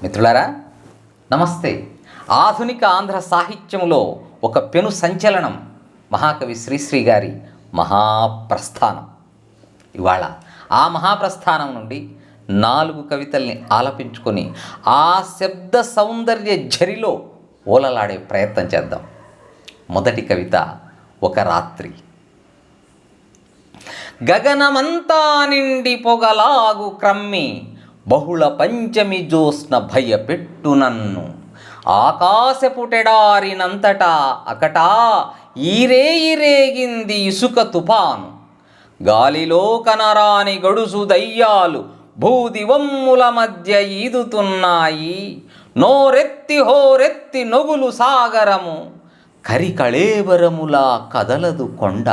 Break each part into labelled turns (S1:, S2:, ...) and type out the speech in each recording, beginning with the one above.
S1: మిత్రులారా, నమస్తే. ఆధునిక ఆంధ్ర సాహిత్యంలో ఒక పెను సంచలనం మహాకవి శ్రీశ్రీ గారి మహాప్రస్థానం. ఇవాళ ఆ మహాప్రస్థానం నుండి 4 కవితల్ని ఆలపించుకొని ఆ శబ్ద సౌందర్య ఝరిలో ఓలలాడే ప్రయత్నం చేద్దాం. మొదటి కవిత ఒక రాత్రి. గగనమంతా నిండి పొగలాగు క్రమ్మి బహుళ పంచమి జ్యోత్స్న భయపెట్టు నన్ను. ఆకాశపుటెడారినంతటా అకటా ఈరేయి రేగింది ఇసుక తుఫాను. గాలిలో కనరాని గడుసు దయ్యాలు భూదివమ్ముల మధ్య ఈదుతున్నాయి. నోరెత్తి హోరెత్తి నొగులు సాగరము కరికళేబరములా కదలదు కొండ.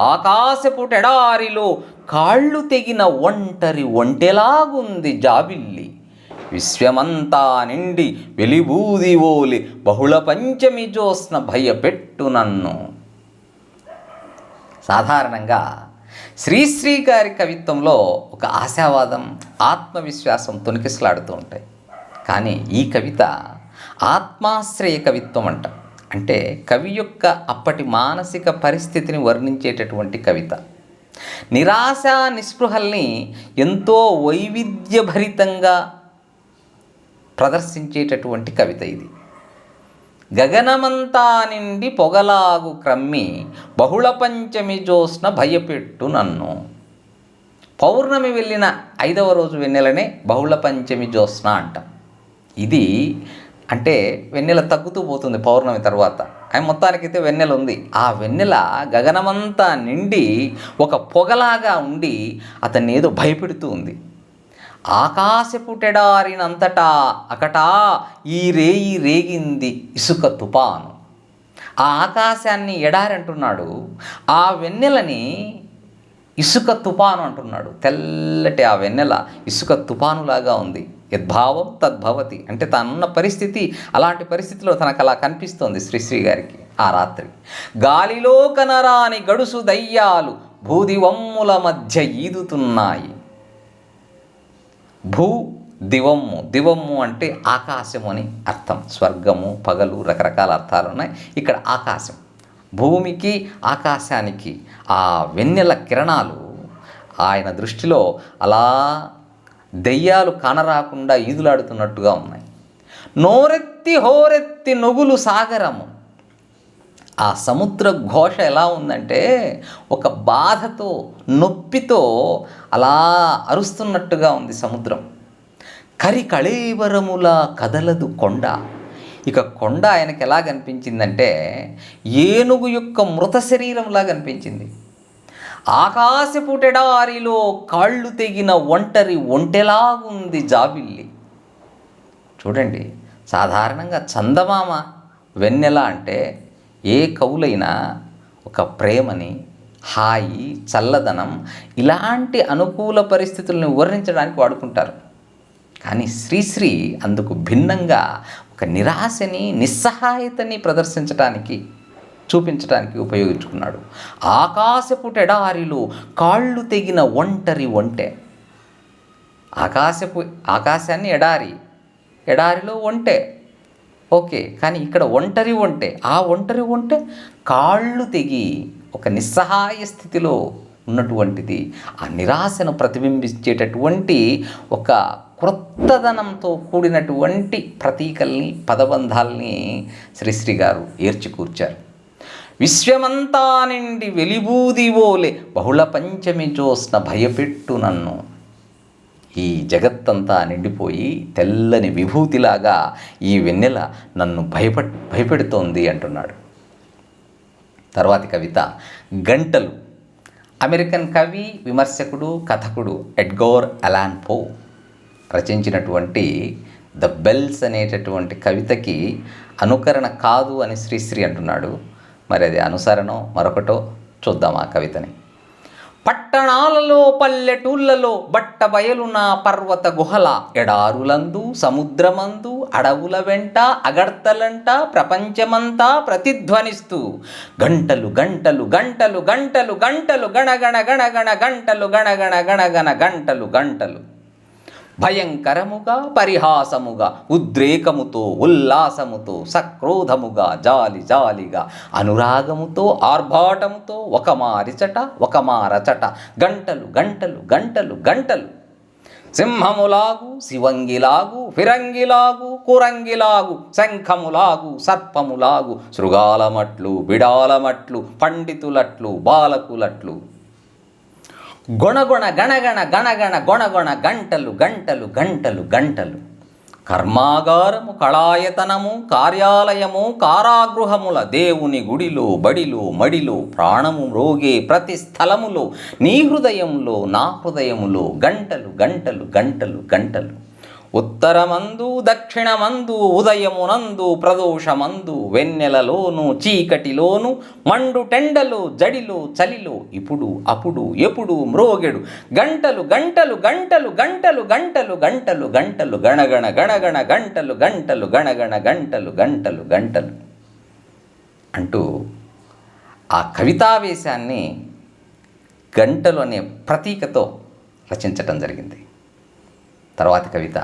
S1: ఆకాశపుటెడారిలో కాళ్ళు తెగిన ఒంటెలాగుంది జాబిల్లి. విశ్వమంతా నిండి వెలిబూది ఓలి బహుళ పంచమి జ్యోత్స్న భయపెట్టు నన్ను. సాధారణంగా శ్రీశ్రీ గారి కవిత్వంలో ఒక ఆశావాదం, ఆత్మవిశ్వాసం తొణికిసలాడుతూ ఉంటాయి. కానీ ఈ కవిత ఆత్మాశ్రయ కవిత్వం అంట. అంటే కవి యొక్క అప్పటి మానసిక పరిస్థితిని వర్ణించేటటువంటి కవిత. నిరాశ నిస్పృహల్ని ఎంతో వైవిధ్యభరితంగా ప్రదర్శించేటటువంటి కవిత ఇది. గగనమంతా నిండి పొగలాగు క్రమ్మి బహుళ పంచమి జ్యోత్స్న భయపెట్టు నన్ను. పౌర్ణమి వెళ్ళిన 5వ రోజు వెన్నెలనే బహుళ పంచమి జ్యోత్స్న అంట. ఇది అంటే వెన్నెల తగ్గుతూ పోతుంది పౌర్ణమి తర్వాత. మొత్తానికైతే వెన్నెల ఉంది. ఆ వెన్నెల గగనమంతా నిండి ఒక పొగలాగా ఉండి అతన్ని ఏదో భయపెడుతూ ఉంది. ఆకాశపుటెడారినంతటా అకటా ఈ రేయి రేగింది ఇసుక తుఫాను. ఆ ఆకాశాన్ని ఎడారి అంటున్నాడు, ఆ వెన్నెలని ఇసుక తుఫాను అంటున్నాడు. తెల్లటి ఆ వెన్నెల ఇసుక తుఫానులాగా ఉంది. యద్భావం తద్భవతి అంటే తనున్న పరిస్థితి, అలాంటి పరిస్థితిలో తనకు అలా కనిపిస్తోంది శ్రీశ్రీ గారికి ఆ రాత్రి. గాలిలో కనరాని గడుసు దయ్యాలు భూదివమ్ముల మధ్య ఈదుతున్నాయి. భూ దివమ్ము, దివమ్ము అంటే ఆకాశము అని అర్థం. స్వర్గము, పగలు, రకరకాల అర్థాలు ఉన్నాయి. ఇక్కడ ఆకాశం, భూమికి ఆకాశానికి ఆ వెన్నెల కిరణాలు ఆయన దృష్టిలో అలా దెయ్యాలు కానరాకుండా ఈదులాడుతున్నట్టుగా ఉన్నాయి. నోరెత్తి హోరెత్తి నొగులు సాగరము. ఆ సముద్ర ఘోష ఎలా ఉందంటే ఒక బాధతో, నొప్పితో అలా అరుస్తున్నట్టుగా ఉంది సముద్రం. కరికళేబరములా కదలదు కొండ. ఇక కొండ ఆయనకి ఎలా కనిపించిందంటే ఏనుగు యొక్క మృత శరీరంలా కనిపించింది. ఆకాశపుటెడారిలో కాళ్ళు తెగిన ఒంటెలాగుంది జాబిల్లి. చూడండి, సాధారణంగా చందమామ, వెన్నెల అంటే ఏ కవులైనా ఒక ప్రేమని, హాయి, చల్లదనం ఇలాంటి అనుకూల పరిస్థితులను వర్ణించడానికి వాడుకుంటారు. కానీ శ్రీశ్రీ అందుకు భిన్నంగా ఒక నిరాశని, నిస్సహాయతని చూపించడానికి ఉపయోగించుకున్నాడు. ఆకాశపుటెడారిలో కాళ్ళు తెగిన ఒంటె. ఆకాశాన్ని ఎడారిలో ఒంటె, ఓకే. కానీ ఇక్కడ ఒంటె, ఆ ఒంటె కాళ్ళు తెగి ఒక నిస్సహాయ స్థితిలో ఉన్నటువంటిది. ఆ నిరాశను ప్రతిబింబించేటటువంటి ఒక క్రొత్తదనంతో కూడినటువంటి ప్రతీకల్ని, పదబంధాల్ని శ్రీశ్రీ గారు ఏర్చికూర్చారు. విశ్వమంతా నిండి వెలిబూది ఓలే బహుళ పంచమి జ్యోత్స్న భయపెట్టు నన్ను. ఈ జగత్తంతా నిండిపోయి తెల్లని విభూతిలాగా ఈ వెన్నెల నన్ను భయపెడుతోంది అంటున్నాడు. తర్వాతి కవిత గంటలు. అమెరికన్ కవి, విమర్శకుడు, కథకుడు ఎడ్గార్ అలాన్ పో రచించినటువంటి ద బెల్స్ అనేటటువంటి కవితకి అనుకరణ కాదు అని శ్రీశ్రీ అంటున్నాడు. మరి అది అనుసరణో మరొకటో చూద్దాం ఆ కవితని. పట్టణాలలో పల్లెటూళ్ళలో బట్ట బయలున పర్వత గుహల ఎడారులందు సముద్రమందు అడవుల వెంట అగర్తలంట ప్రపంచమంతా ప్రతిధ్వనిస్తూ గంటలు గంటలు గంటలు గంటలు గంటలు గణగణ గణగణ గంటలు గణగణ గణగణ గంటలు గంటలు భయంకరముగా పరిహాసముగా ఉద్రేకముతో ఉల్లాసముతో సక్రోధముగా జాలి జాలిగా అనురాగముతో ఆర్భాటముతో ఒక మారిచట ఒక మారచట గంటలు గంటలు గంటలు గంటలు సింహములాగు శివంగిలాగు ఫిరంగిలాగు కురంగిలాగు శంఖములాగు సర్పములాగు శృగాలమట్లు బిడాలమట్లు పండితులట్లు బాలకులట్లు గొణగొణ గణగణ గణగణ గొణగొణ గంటలు గంటలు గంటలు గంటలు కర్మాగారము కళాయతనము కార్యాలయము కారాగృహముల దేవుని గుడిలో బడిలో మడిలో ప్రాణము రోగే ప్రతి స్థలములో నీ హృదయంలో నా హృదయములో గంటలు గంటలు గంటలు గంటలు ఉత్తరమందు దక్షిణమందు ఉదయమునందు ప్రదోషమందు వెన్నెలలోను చీకటిలోను మండు టెండలో జడిలో చలిలో ఇప్పుడు అప్పుడు ఎప్పుడు మ్రోగెడు గంటలు గంటలు గంటలు గంటలు గంటలు గంటలు గంటలు గణగణ గణగణ గంటలు గంటలు గణగణ గంటలు గంటలు గంటలు అంటూ ఆ కవితావేశాన్ని గంటలు అనే ప్రతీకతో రచించటం జరిగింది. తర్వాతి కవిత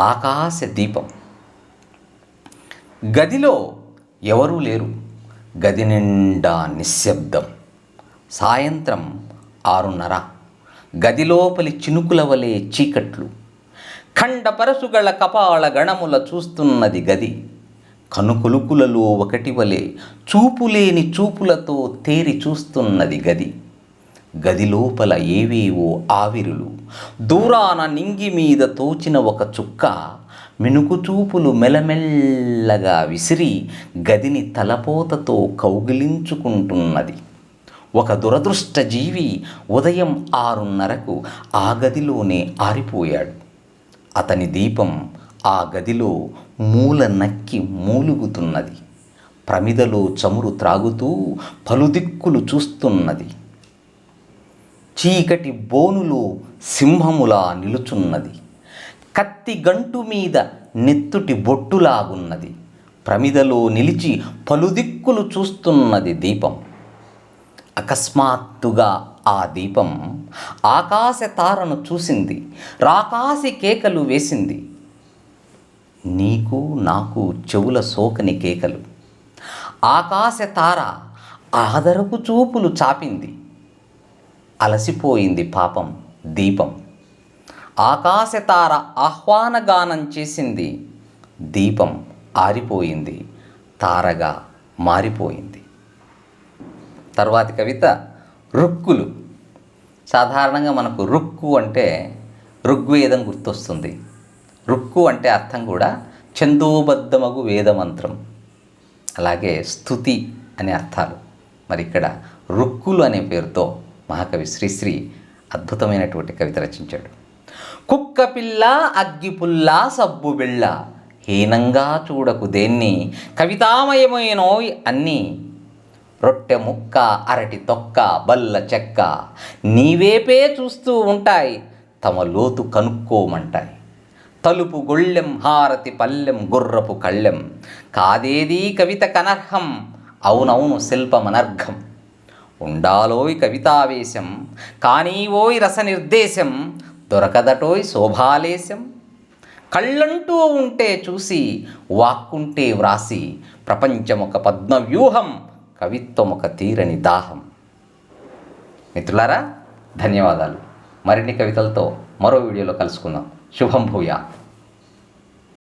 S1: ఆకాశ దీపం. గదిలో ఎవరూ లేరు, గది నిండా నిశ్శబ్దం. సాయంత్రం 6:30. గదిలోపలి చినుకుల వలె చీకట్లు. ఖండపరసుగల కపాల గణముల చూస్తున్నది గది. కనుకొలుకులలో ఒకటి వలె చూపులేని చూపులతో తేరి చూస్తున్నది గది. గది లోపల ఏవేవో ఆవిరులు. దూరాన నింగి మీద తోచిన ఒక చుక్క మినుకు చూపులు మెల్లమెల్లగా విసిరి గదిని తలపోతతో కౌగిలించుకుంటున్నది. ఒక దురదృష్ట జీవి ఉదయం 6:30కు ఆ గదిలోనే ఆరిపోయాడు. అతని దీపం ఆ గదిలో మూల నక్కి మూలుగుతున్నది. ప్రమిదలో చమురు త్రాగుతూ పలుదిక్కులు చూస్తున్నది. చీకటి బోనులో సింహములా నిలుచున్నది. కత్తి గంటు మీద నెత్తుటి బొట్టులాగున్నది. ప్రమిదలో నిలిచి పలుదిక్కులు చూస్తున్నది దీపం. అకస్మాత్తుగా ఆ దీపం ఆకాశ తారను చూసింది. రాకాసి కేకలు వేసింది. నీకు నాకు చెవుల సోకని కేకలు. ఆకాశ తార ఆదరపు చూపులు చాపింది. అలసిపోయింది పాపం దీపం. ఆకాశతార ఆహ్వానగానం చేసింది. దీపం ఆరిపోయింది, తారగా మారిపోయింది. తర్వాతి కవిత రుక్కులు. సాధారణంగా మనకు రుక్కు అంటే ఋగ్వేదం గుర్తొస్తుంది. రుక్కు అంటే అర్థం కూడా ఛందోబద్ధమగు వేదమంత్రం, అలాగే స్తుతి అనే అర్థాలు. మరి ఇక్కడ రుక్కులు అనే పేరుతో మహాకవి శ్రీశ్రీ అద్భుతమైనటువంటి కవిత రచించాడు. కుక్క పిల్ల అగ్గిపుల్ల సబ్బు బిళ్ళ హీనంగా చూడకు దేన్ని కవితామయమైనోయ్ అన్నీ రొట్టె ముక్క అరటి తొక్క బల్ల చెక్క నీవేపే చూస్తూ ఉంటాయి తమ లోతు కనుక్కోమంటాయి. తలుపు గొళ్ళెం హారతి పల్లెం గుర్రపు కళ్ళెం కాదేదీ కవిత కనర్హం అవునవును శిల్పమనర్ఘం. ఉండాలోయ్ కవితావేశం కానీవోయ్ రస నిర్దేశం దొరకదటోయ్ శోభాలేశం. కళ్ళంటూ ఉంటే చూసి వాక్కుంటే వ్రాసి ప్రపంచమొక పద్మవ్యూహం కవిత్వమొక తీరని దాహం. మిత్రులారా, ధన్యవాదాలు. మరిన్ని కవితలతో మరో వీడియోలో కలుసుకుందాం. శుభం భూయాత్.